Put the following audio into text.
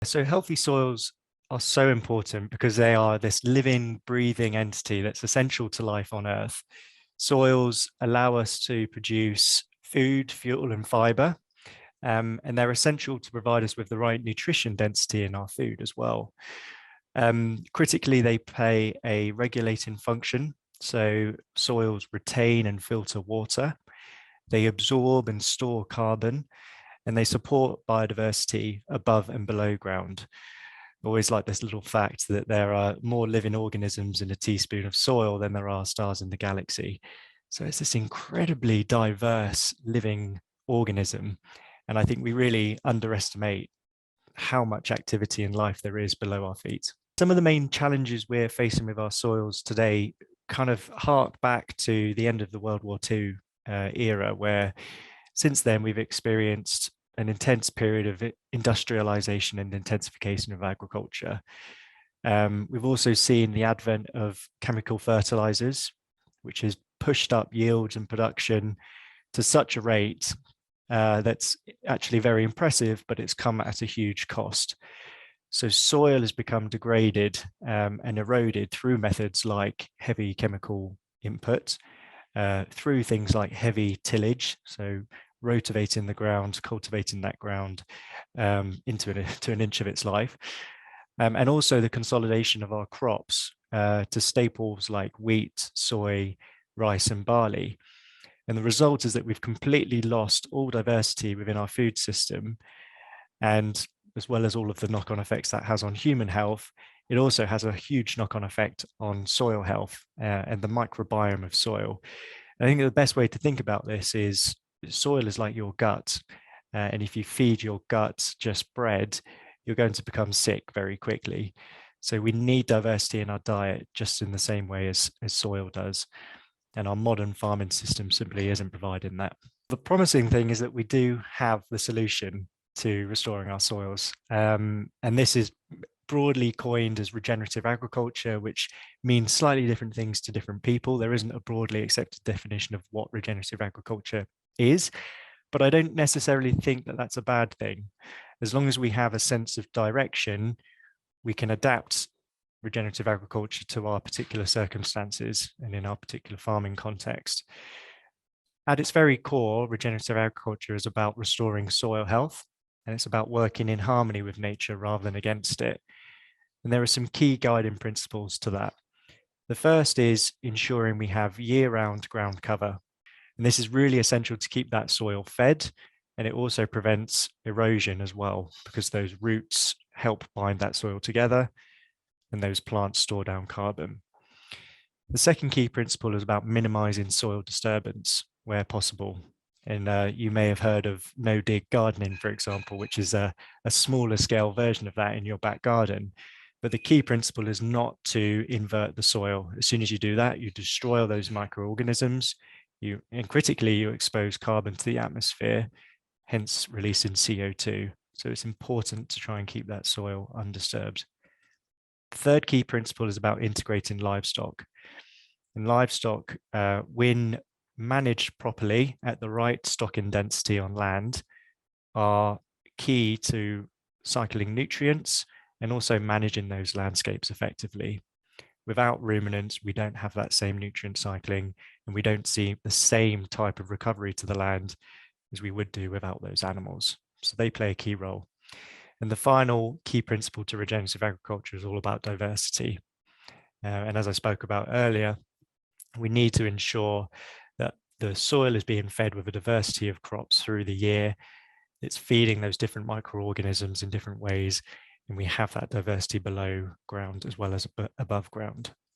So healthy soils are so important because they are this living, breathing entity that's essential to life on Earth. Soils allow us to produce food, fuel, and fiber, and they're essential to provide us with the right nutrition density in our food as well. Critically, they play a regulating function. So soils retain and filter water. They absorb and store carbon, and they support biodiversity above and below ground. I always like this little fact that there are more living organisms in a teaspoon of soil than there are stars in the galaxy. So it's this incredibly diverse living organism. And I think we really underestimate how much activity and life there is below our feet. Some of the main challenges we're facing with our soils today kind of hark back to the end of the World War II era, where since then we've experienced an intense period of industrialization and intensification of agriculture. We've also seen the advent of chemical fertilizers, which has pushed up yields and production to such a rate that's actually very impressive, but it's come at a huge cost. So soil has become degraded and eroded through methods like heavy chemical input, through things like heavy tillage, so rotivating the ground, cultivating that ground to an inch of its life, and also the consolidation of our crops to staples like wheat, soy, rice, and barley. And the result is that we've completely lost all diversity within our food system. And as well as all of the knock-on effects that has on human health, it also has a huge knock-on effect on soil health and the microbiome of soil. And I think the best way to think about this is soil is like your gut. And if you feed your gut just bread, you're going to become sick very quickly. So we need diversity in our diet just in the same way as soil does. And our modern farming system simply isn't providing that. The promising thing is that we do have the solution to restoring our soils. And this is broadly coined as regenerative agriculture, which means slightly different things to different people. There isn't a broadly accepted definition of what regenerative agriculture is, but I don't necessarily think that that's a bad thing. As long as we have a sense of direction, we can adapt regenerative agriculture to our particular circumstances and in our particular farming context. At its very core, regenerative agriculture is about restoring soil health, and it's about working in harmony with nature rather than against it. And there are some key guiding principles to that. The first is ensuring we have year-round ground cover. And this is really essential to keep that soil fed, and it also prevents erosion as well, because those roots help bind that soil together, and those plants store down carbon. The second key principle is about minimizing soil disturbance where possible. And you may have heard of no-dig gardening, for example, which is a smaller scale version of that in your back garden. But the key principle is not to invert the soil. As soon as you do that, you destroy those microorganisms. And critically, you expose carbon to the atmosphere, hence releasing CO2. So it's important to try and keep that soil undisturbed. The third key principle is about integrating livestock. And livestock, when managed properly at the right stocking density on land, are key to cycling nutrients and also managing those landscapes effectively. Without ruminants, we don't have that same nutrient cycling, and we don't see the same type of recovery to the land as we would do without those animals. So they play a key role. And the final key principle to regenerative agriculture is all about diversity. And as I spoke about earlier, we need to ensure that the soil is being fed with a diversity of crops through the year. It's feeding those different microorganisms in different ways, and we have that diversity below ground as well as above ground.